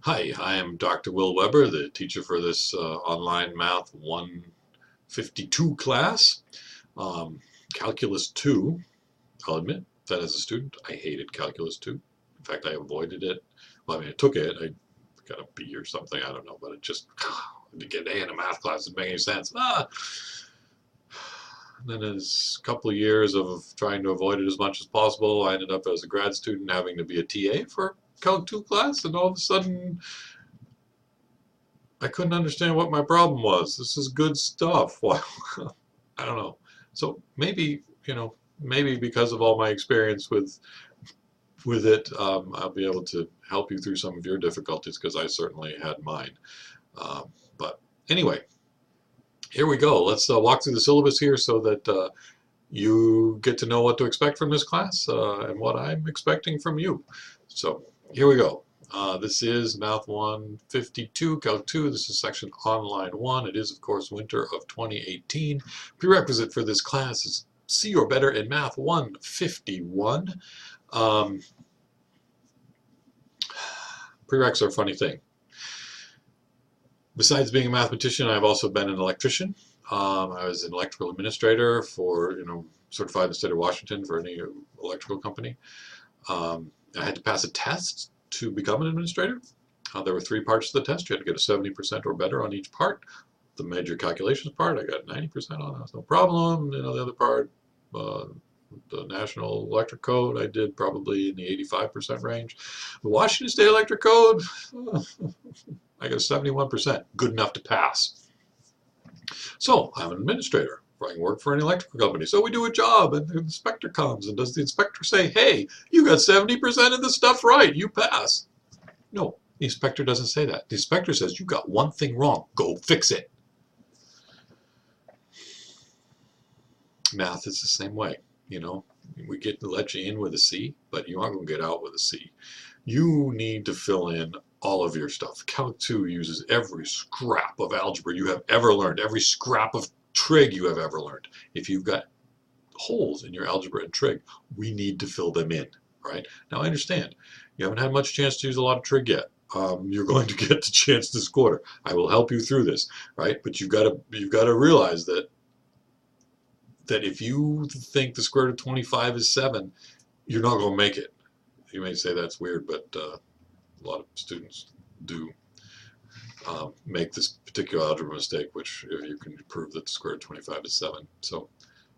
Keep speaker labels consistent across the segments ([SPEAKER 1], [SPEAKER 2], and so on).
[SPEAKER 1] Hi, I am Dr. Will Weber, the teacher for this online Math 152 class. Calculus 2, I'll admit that as a student, I hated Calculus 2. In fact, I avoided it. Well, I mean, I took it. I got a B or something, I don't know, but it just, to get an A in a math class didn't make any sense. And then as a couple of years of trying to avoid it as much as possible, I ended up as a grad student having to be a TA for Calc 2 class, and all of a sudden I couldn't understand what my problem was. This is good stuff. Well, I don't know. So maybe, maybe because of all my experience with it, I'll be able to help you through some of your difficulties because I certainly had mine. But anyway, here we go. Let's walk through the syllabus here so that you get to know what to expect from this class and what I'm expecting from you. So here we go. This is Math 152, Calc 2. This is section Online 1. It is, of course, winter of 2018. Prerequisite for this class is C or better in Math 151. Prereqs are a funny thing. Besides being a mathematician, I've also been an electrician. I was an electrical administrator for, certified in the state of Washington for any electrical company. I had to pass a test to become an administrator. There were 3 parts to the test. You had to get a 70% or better on each part. The major calculations part, I got 90% on. That was no problem. The other part, the National Electric Code, I did probably in the 85% range. The Washington State Electric Code, I got a 71%. Good enough to pass. So I'm an administrator. I can work for an electrical company. So we do a job, and the inspector comes, and does the inspector say, hey, you got 70% of the stuff right, you pass? No, the inspector doesn't say that. The inspector says, you got one thing wrong, go fix it. Math is the same way, we get to let you in with a C, but you aren't going to get out with a C. You need to fill in all of your stuff. Calc 2 uses every scrap of algebra you have ever learned, every scrap of trig you have ever learned. If you've got holes in your algebra and trig, we need to fill them in, right? Now I understand, you haven't had much chance to use a lot of trig yet. You're going to get the chance this quarter. I will help you through this, right? But you've got to realize that if you think the square root of 25 is 7, you're not going to make it. You may say that's weird, but a lot of students do make this particular algebra mistake, which you can prove that the square root of 25 is 7. So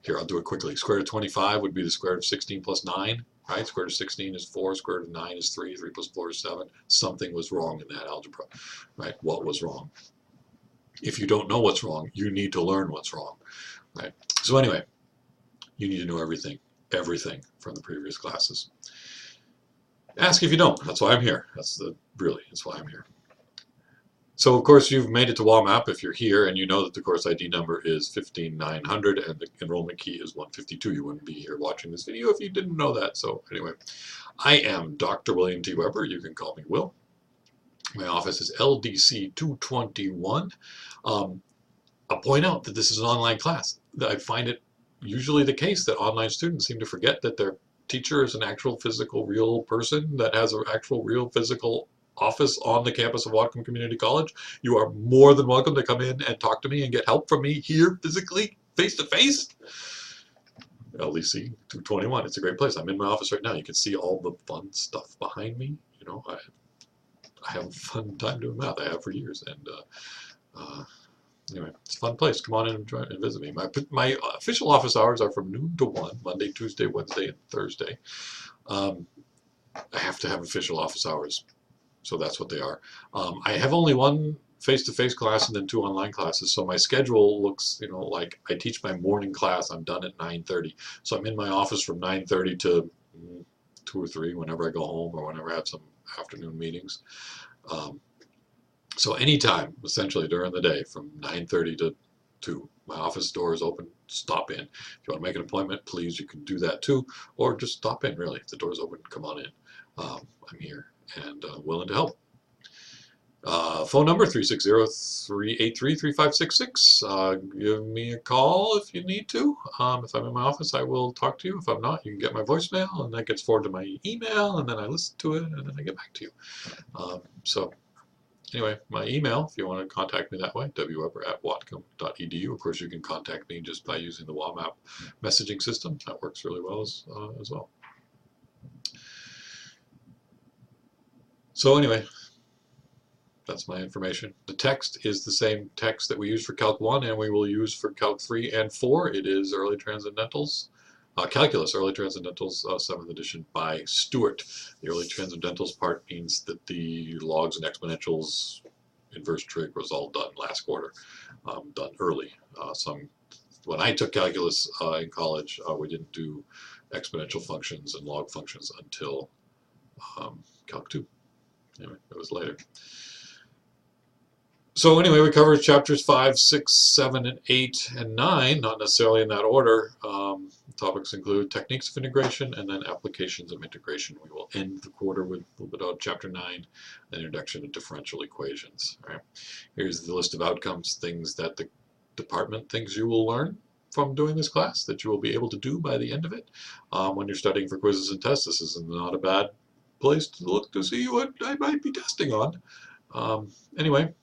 [SPEAKER 1] here, I'll do it quickly. Square root of 25 would be the square root of 16 plus 9, right? Square root of 16 is 4, square root of 9 is 3, 3 plus 4 is 7. Something was wrong in that algebra, right? What was wrong? If you don't know what's wrong, you need to learn what's wrong, right? So anyway, you need to know everything from the previous classes. Ask if you don't. That's why I'm here. That's why I'm here. So of course you've made it to WAMAP if you're here and you know that the course ID number is 15900 and the enrollment key is 152. You wouldn't be here watching this video if you didn't know that. So anyway, I am Dr. William T. Weber. You can call me Will. My office is LDC 221. I'll point out that this is an online class. I find it usually the case that online students seem to forget that their teacher is an actual physical real person that has an actual real physical office on the campus of Whatcom Community College. You are more than welcome to come in and talk to me and get help from me here physically, face to face. LDC 221, it's a great place. I'm in my office right now. You can see all the fun stuff behind me. I have a fun time doing math. I have for years, and anyway, it's a fun place. Come on in and visit me. My official office hours are from noon to 1, Monday, Tuesday, Wednesday, and Thursday. I have to have official office hours, so that's what they are. I have only 1 face-to-face class and then 2 online classes, so my schedule looks, like I teach my morning class. I'm done at 9:30, so I'm in my office from 9:30 to 2 or 3 whenever I go home or whenever I have some afternoon meetings. So anytime, essentially, during the day from 9:30 to 2, my office door is open. Stop in. If you want to make an appointment, please, you can do that too. Or just stop in, really. If the door's open, come on in. I'm here and willing to help. Phone number 360-383-3566. Give me a call if you need to. If I'm in my office, I will talk to you. If I'm not, you can get my voicemail, and that gets forwarded to my email, and then I listen to it, and then I get back to you. So Anyway, my email, if you want to contact me that way, wweber@whatcom.edu. Of course, you can contact me just by using the WAMAP messaging system. That works really well as well. So anyway, that's my information. The text is the same text that we use for Calc 1 and we will use for Calc 3 and 4. It is Early Transcendentals, Calculus Early Transcendentals 7th edition by Stewart. The Early Transcendentals part means that the logs and exponentials, inverse trig was all done last quarter, done early. When I took calculus in college, we didn't do exponential functions and log functions until Calc 2. Anyway, it was later. So anyway, we covered chapters 5, 6, 7, and 8, and 9, not necessarily in that order. Topics include techniques of integration and then applications of integration. We will end the quarter with a little bit of chapter 9, the introduction to differential equations. All right. Here's the list of outcomes, things that the department thinks you will learn from doing this class, that you will be able to do by the end of it. When you're studying for quizzes and tests, this is not a bad place to look to see what I might be testing on. Anyway.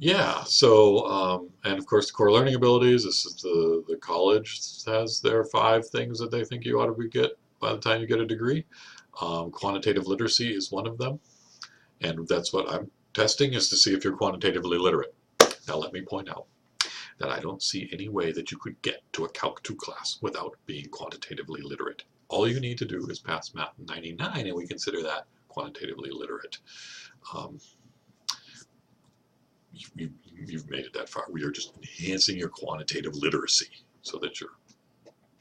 [SPEAKER 1] Yeah, so, and of course the core learning abilities, this is the college has their 5 things that they think you ought to get by the time you get a degree. Quantitative literacy is one of them, and that's what I'm testing, is to see if you're quantitatively literate. Now let me point out that I don't see any way that you could get to a Calc 2 class without being quantitatively literate. All you need to do is pass Math 99 and we consider that quantitatively literate. You've made it that far. We are just enhancing your quantitative literacy so that you're,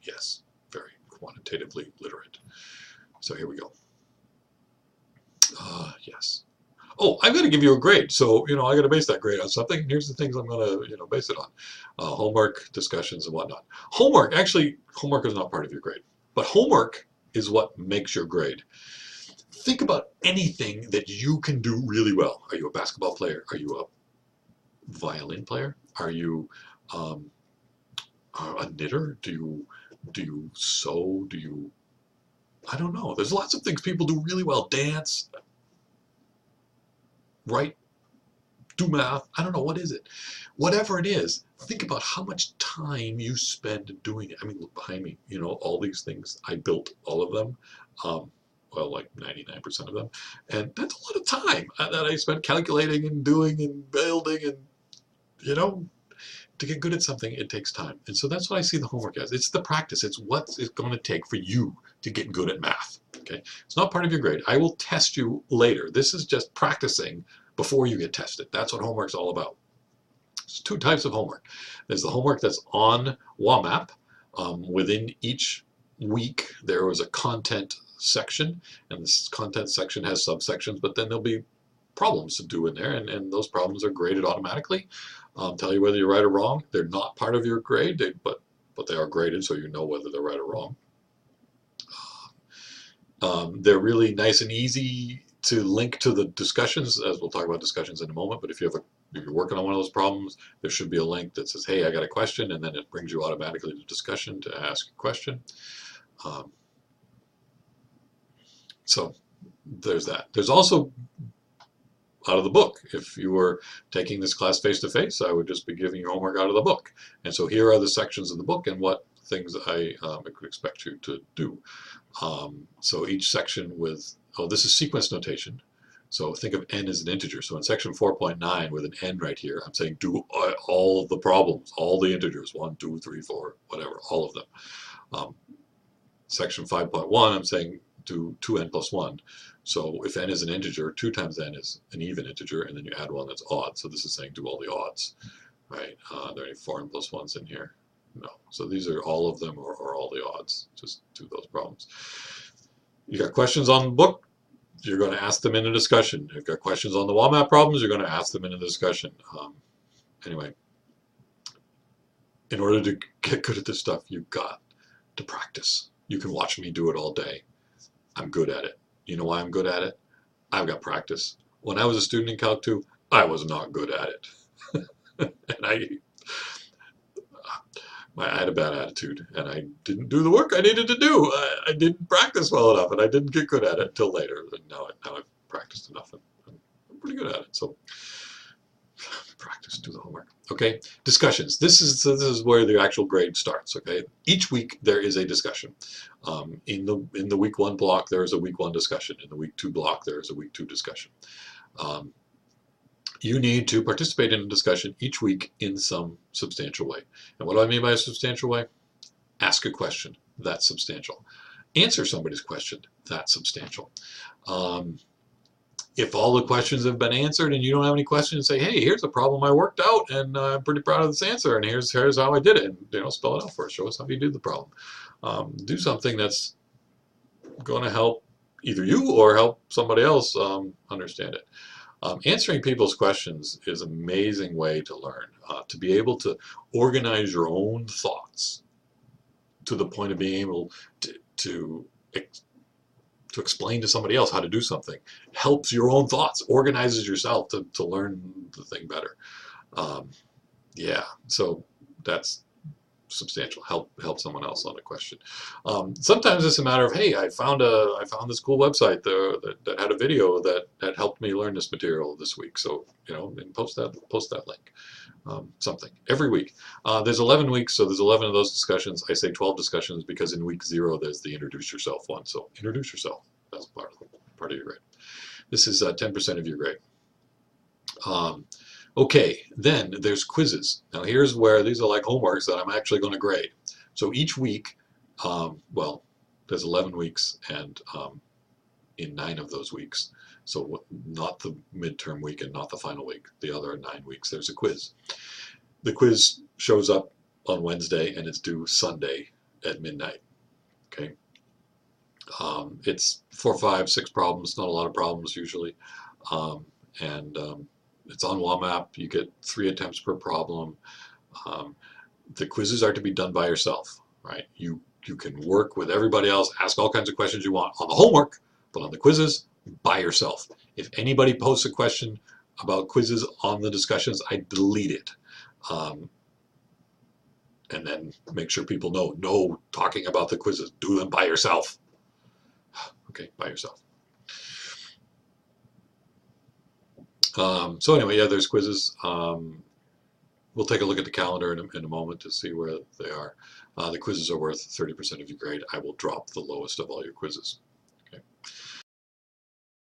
[SPEAKER 1] yes, very quantitatively literate. So here we go. Yes. Oh, I've got to give you a grade. So, I got to base that grade on something. Here's the things I'm going to, base it on. Homework, discussions, and whatnot. Homework is not part of your grade. But homework is what makes your grade. Think about anything that you can do really well. Are you a basketball player? Are you a violin player? Are you a knitter? Do you sew? Do you, I don't know. There's lots of things people do really well. Dance, write, do math. I don't know. What is it? Whatever it is, think about how much time you spend doing it. I mean, look behind me, all these things. I built all of them. Well, like 99% of them. And that's a lot of time that I spent calculating and doing and building and, to get good at something, it takes time. And so that's what I see the homework as. It's the practice. It's what it's going to take for you to get good at math. Okay? It's not part of your grade. I will test you later. This is just practicing before you get tested. That's what homework's all about. There's 2 types of homework. There's the homework that's on WAMAP. Within each week, there was a content section, and this content section has subsections, but then there'll be problems to do in there, and those problems are graded automatically. Tell you whether you're right or wrong. They're not part of your grade, but they are graded, so you know whether they're right or wrong. They're really nice and easy to link to the discussions, as we'll talk about discussions in a moment. But if you're working on one of those problems, there should be a link that says, "Hey, I got a question," and then it brings you automatically to discussion to ask a question. So there's that. There's also out of the book. If you were taking this class face-to-face, I would just be giving you homework out of the book. And so here are the sections of the book and what things I could expect you to do. So each section with, this is sequence notation. So think of n as an integer. So in section 4.9 with an n right here, I'm saying do all of the problems, all the integers, 1, 2, 3, 4, whatever, all of them. Section 5.1, I'm saying do 2n plus 1. So if n is an integer, 2 times n is an even integer, and then you add 1 that's odd. So this is saying do all the odds, right? Are there any 4n plus 1s in here? No. So these are all of them or all the odds. Just do those problems. You got questions on the book, you're going to ask them in a discussion. If you've got questions on the WAMAP problems, you're going to ask them in a discussion. Anyway, in order to get good at this stuff, you've got to practice. You can watch me do it all day. I'm good at it. You know why I'm good at it? I've got practice. When I was a student in Calc 2, I was not good at it. And I had a bad attitude, and I didn't do the work I needed to do. I didn't practice well enough, and I didn't get good at it until later. And now I've practiced enough, and I'm pretty good at it. So practice, do the homework. Okay, discussions. This is where the actual grade starts. Okay, each week there is a discussion. In the week 1 block there is a week 1 discussion. In the week 2 block there is a week 2 discussion. You need to participate in a discussion each week in some substantial way. And what do I mean by a substantial way? Ask a question. That's substantial. Answer somebody's question. That's substantial. If all the questions have been answered and you don't have any questions, say, hey, here's a problem I worked out, and I'm pretty proud of this answer, and here's how I did it. And, spell it out for us. Show us how you did the problem. Do something that's going to help either you or help somebody else understand it. Answering people's questions is an amazing way to learn, to be able to organize your own thoughts to the point of being able to explain to somebody else how to do something. Helps your own thoughts, organizes yourself to learn the thing better. Yeah, so that's substantial. Help someone else on a question. Sometimes it's a matter of, hey, I found this cool website that had a video that helped me learn this material this week. So and post that link. Something every week. There's 11 weeks, so there's 11 of those discussions. I say 12 discussions because in week 0 there's the introduce yourself one. So introduce yourself. That's part of your grade. This is 10% of your grade. Okay, then there's quizzes. Now here's where these are like homeworks that I'm actually going to grade. So each week, well, there's 11 weeks, and in 9 of those weeks, so not the midterm week and not the final week, the other 9 weeks, there's a quiz. The quiz shows up on Wednesday and it's due Sunday at midnight. Okay, it's 4, 5, 6 problems, not a lot of problems usually, it's on WAMAP. You get 3 attempts per problem. The quizzes are to be done by yourself, right? You can work with everybody else, ask all kinds of questions you want on the homework, but on the quizzes, by yourself. If anybody posts a question about quizzes on the discussions, I delete it. And then make sure people know, no talking about the quizzes. Do them by yourself. Okay, by yourself. So anyway, yeah, there's quizzes. We'll take a look at the calendar in a moment to see where they are. The quizzes are worth 30% of your grade. I will drop the lowest of all your quizzes.